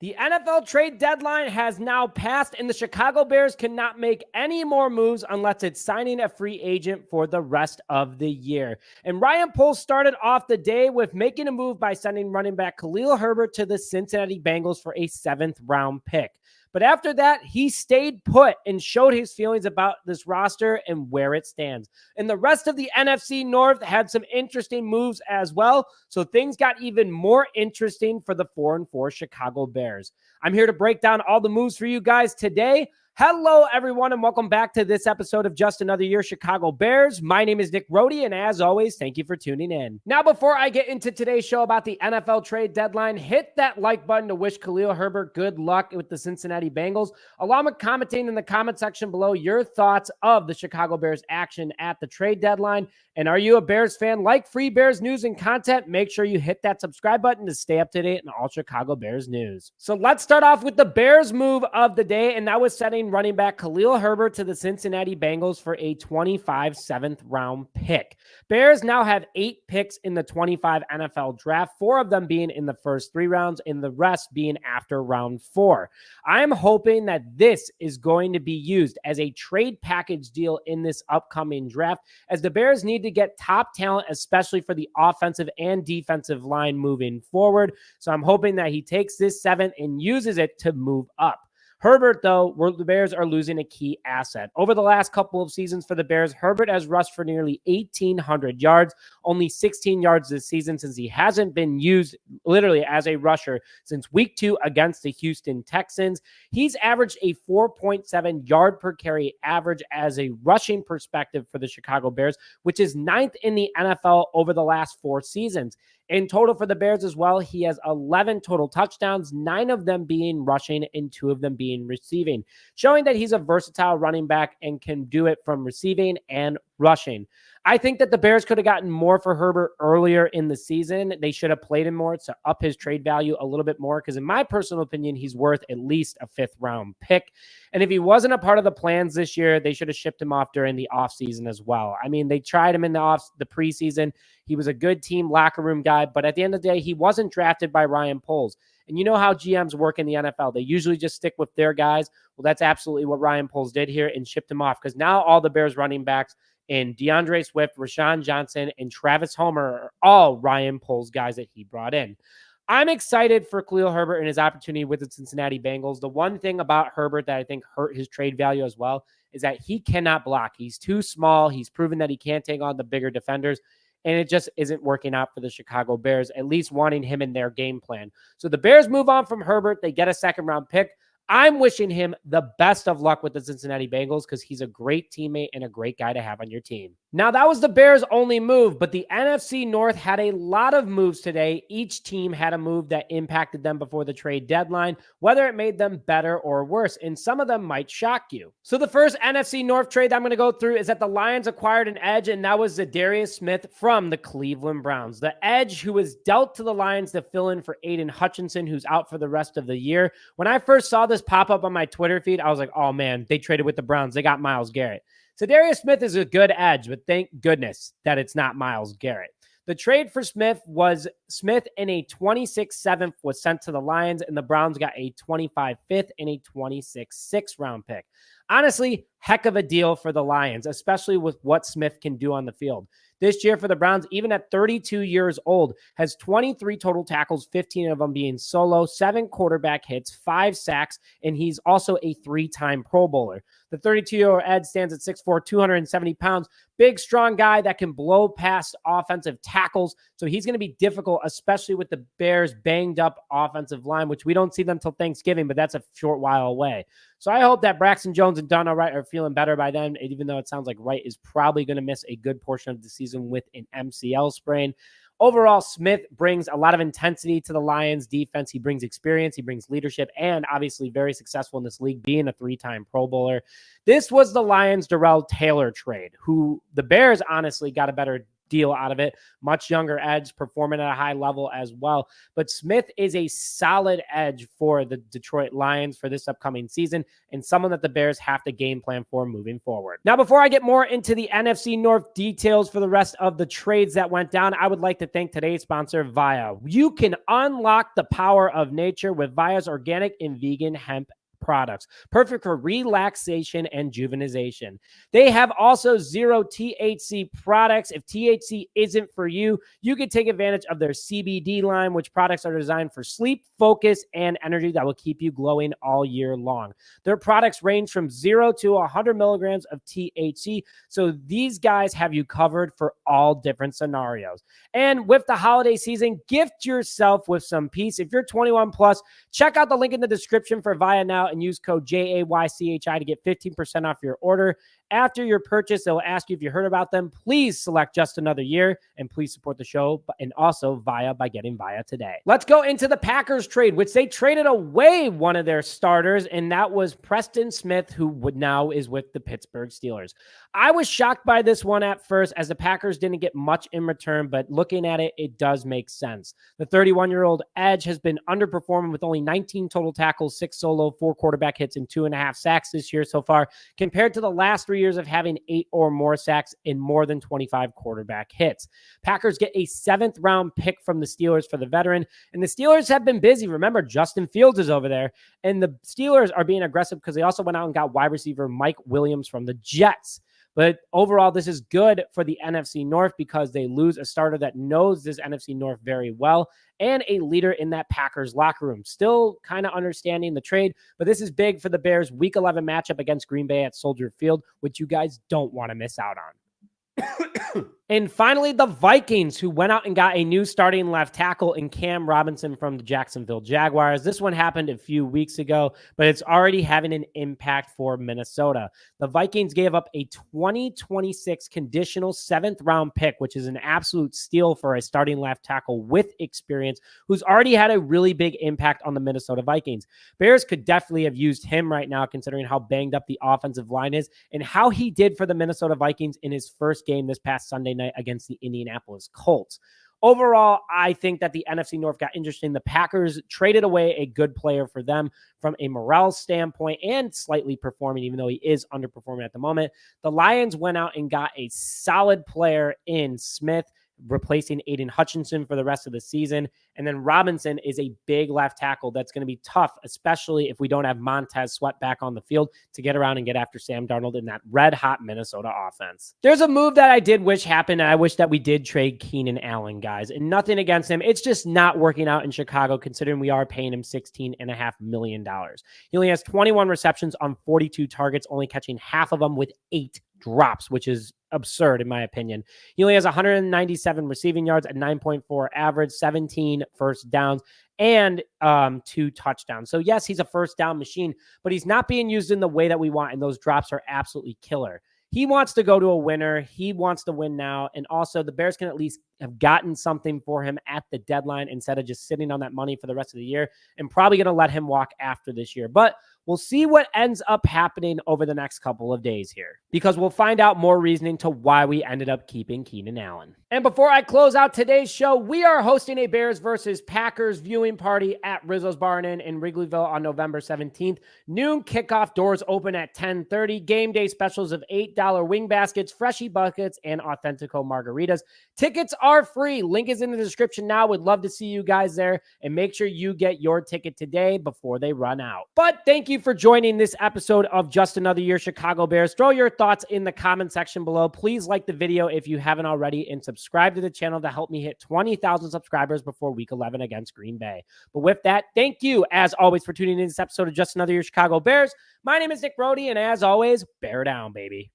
The NFL trade deadline has now passed, and the Chicago Bears cannot make any more moves unless it's signing a free agent for the rest of the year. And Ryan Poles started off the day with making a move by sending running back Khalil Herbert to the Cincinnati Bengals for a 7th-round pick. But after that, he stayed put and showed his feelings about this roster and where it stands. And the rest of the NFC North had some interesting moves as well. So things got even more interesting for the 4-4 Chicago Bears. I'm here to break down all the moves for you guys today. Hello, everyone, and welcome back to this episode of Just Another Year Chicago Bears. My name is Nick Rohde, and as always, thank you for tuning in. Now, before I get into today's show about the NFL trade deadline, hit that like button to wish Khalil Herbert good luck with the Cincinnati Bengals, along with commenting in the comment section below your thoughts of the Chicago Bears action at the trade deadline. And are you a Bears fan? Like free Bears news and content, make sure you hit that subscribe button to stay up to date on all Chicago Bears news. So let's start off with the Bears move of the day, and that was sending running back Khalil Herbert to the Cincinnati Bengals for a 25 7th-round pick. Bears now have 8 picks in the 25 NFL draft, 4 of them being in the first 3 rounds and the rest being after round 4. I'm hoping that this is going to be used as a trade package deal in this upcoming draft, as the Bears need to get top talent, especially for the offensive and defensive line moving forward. So I'm hoping that he takes this 7th and uses it to move up. Herbert, though, the Bears are losing a key asset. Over the last couple of seasons for the Bears, Herbert has rushed for nearly 1,800 yards, only 16 yards this season, since he hasn't been used literally as a rusher since week 2 against the Houston Texans. He's averaged a 4.7 yard per carry average as a rushing perspective for the Chicago Bears, which is 9th in the NFL over the last 4 seasons. In total for the Bears as well, he has 11 total touchdowns, 9 of them being rushing and 2 of them being receiving, showing that he's a versatile running back and can do it from receiving and rushing. I think that the Bears could have gotten more for Herbert earlier in the season. They should have played him more to up his trade value a little bit more, because in my personal opinion, he's worth at least a 5th-round pick. And if he wasn't a part of the plans this year, they should have shipped him off during the offseason as well. I mean, they tried him in the preseason. He was a good team locker room guy, but at the end of the day, he wasn't drafted by Ryan Poles. And you know how GMs work in the NFL. They usually just stick with their guys. Well, that's absolutely what Ryan Poles did here and shipped him off, because now all the Bears running backs and DeAndre Swift, Rashawn Johnson, and Travis Homer are all Ryan Poles guys that he brought in. I'm excited for Khalil Herbert and his opportunity with the Cincinnati Bengals. The one thing about Herbert that I think hurt his trade value as well is that he cannot block. He's too small. He's proven that he can't take on the bigger defenders, and it just isn't working out for the Chicago Bears, at least wanting him in their game plan. So the Bears move on from Herbert. They get a 2nd-round pick. I'm wishing him the best of luck with the Cincinnati Bengals, because he's a great teammate and a great guy to have on your team. Now, that was the Bears' only move, but the NFC North had a lot of moves today. Each team had a move that impacted them before the trade deadline, whether it made them better or worse, and some of them might shock you. So the first NFC North trade that I'm going to go through is that the Lions acquired an edge, and that was Za'Darius Smith from the Cleveland Browns. The edge who was dealt to the Lions to fill in for Aiden Hutchinson, who's out for the rest of the year. When I first saw this pop up on my Twitter feed, I was like, oh man, they traded with the Browns. They got Myles Garrett. Za'Darius Smith is a good edge, but thank goodness that it's not Myles Garrett. The trade for Smith was Smith in a 26 7th was sent to the Lions, and the Browns got a 25 5th and a 26 6th-round pick. Honestly, heck of a deal for the Lions, especially with what Smith can do on the field. This year for the Browns, even at 32 years old, has 23 total tackles, 15 of them being solo, 7 quarterback hits, 5 sacks, and he's also a 3-time Pro Bowler. The 32-year-old Ed stands at 6'4", 270 pounds, big, strong guy that can blow past offensive tackles. So he's going to be difficult, especially with the Bears' banged-up offensive line, which we don't see them until Thanksgiving, but that's a short while away. So I hope that Braxton Jones and Donna Wright are feeling better by then, even though it sounds like Wright is probably going to miss a good portion of the season with an MCL sprain. Overall, Smith brings a lot of intensity to the Lions defense. He brings experience, he brings leadership, and obviously very successful in this league, being a 3-time Pro Bowler. This was the Lions' Darrell Taylor trade, who the Bears honestly got a better deal out of it. Much younger edge, performing at a high level as well. But Smith is a solid edge for the Detroit Lions for this upcoming season, and someone that the Bears have to game plan for moving forward. Now, before I get more into the NFC North details for the rest of the trades that went down, I would like to thank today's sponsor, Via. You can unlock the power of nature with Via's organic and vegan hemp products, perfect for relaxation and juvenization. They have also zero THC products. If THC isn't for you, you can take advantage of their CBD line, which products are designed for sleep, focus, and energy that will keep you glowing all year long. Their products range from 0 to 100 milligrams of THC, so these guys have you covered for all different scenarios. And with the holiday season, gift yourself with some peace. If you're 21 plus, check out the link in the description for Via now and use code JAYCHI to get 15% off your order. After your purchase, they'll ask you if you heard about them. Please select Just Another Year, and please support the show and also Via by getting Via today. Let's go into the Packers trade, which they traded away one of their starters, and that was Preston Smith, who now is with the Pittsburgh Steelers. I was shocked by this one at first, as the Packers didn't get much in return, but looking at it, it does make sense. The 31-year-old edge has been underperforming with only 19 total tackles, 6 solo, 4 quarterback hits, and 2.5 sacks this year so far, compared to the last 3 years of having 8 or more sacks and more than 25 quarterback hits. Packers get a 7th round pick from the Steelers for the veteran, and the Steelers have been busy. Remember, Justin Fields is over there, and the Steelers are being aggressive because they also went out and got wide receiver Mike Williams from the Jets. But overall, this is good for the NFC North because they lose a starter that knows this NFC North very well and a leader in that Packers locker room. Still kind of understanding the trade, but this is big for the Bears' Week 11 matchup against Green Bay at Soldier Field, which you guys don't want to miss out on. And finally, the Vikings, who went out and got a new starting left tackle in Cam Robinson from the Jacksonville Jaguars. This one happened a few weeks ago, but it's already having an impact for Minnesota. The Vikings gave up a 2026 conditional 7th round pick, which is an absolute steal for a starting left tackle with experience, who's already had a really big impact on the Minnesota Vikings. Bears could definitely have used him right now, considering how banged up the offensive line is and how he did for the Minnesota Vikings in his first game this past Sunday night against the Indianapolis Colts. Overall, I think that the NFC North got interesting. The Packers traded away a good player for them from a morale standpoint and slightly performing, even though he is underperforming at the moment. The Lions went out and got a solid player in Smith, replacing Aiden Hutchinson for the rest of the season. And then Robinson is a big left tackle that's going to be tough, especially if we don't have Montez Sweat back on the field to get around and get after Sam Darnold in that red-hot Minnesota offense. There's a move that I did wish happened, and I wish that we did trade Keenan Allen, guys. And nothing against him. It's just not working out in Chicago, considering we are paying him $16.5 million. He only has 21 receptions on 42 targets, only catching half of them with 8 drops, which is absurd in my opinion. He only has 197 receiving yards at 9.4 average, 17 first downs, and 2 touchdowns. So yes, he's a first down machine, but he's not being used in the way that we want, and those drops are absolutely killer. He wants to go to a winner. He wants to win now. And also the Bears can at least have gotten something for him at the deadline instead of just sitting on that money for the rest of the year, and probably going to let him walk after this year. But we'll see what ends up happening over the next couple of days here, because we'll find out more reasoning to why we ended up keeping Keenan Allen. And before I close out today's show, we are hosting a Bears versus Packers viewing party at Rizzo's Bar & Inn in Wrigleyville on November 17th. Noon kickoff, doors open at 10:30. Game day specials of $8 wing baskets, Freshie buckets, and Authentico margaritas. Tickets are free. Link is in the description now. Would love to see you guys there, and make sure you get your ticket today before they run out. But thank you for joining this episode of Just Another Year Chicago Bears. Throw your thoughts in the comment section below. Please like the video if you haven't already, and subscribe to the channel to help me hit 20,000 subscribers before Week 11 against Green Bay. But with that, thank you as always for tuning in to this episode of Just Another Year Chicago Bears. My name is Nick Brody, and as always, bear down, baby.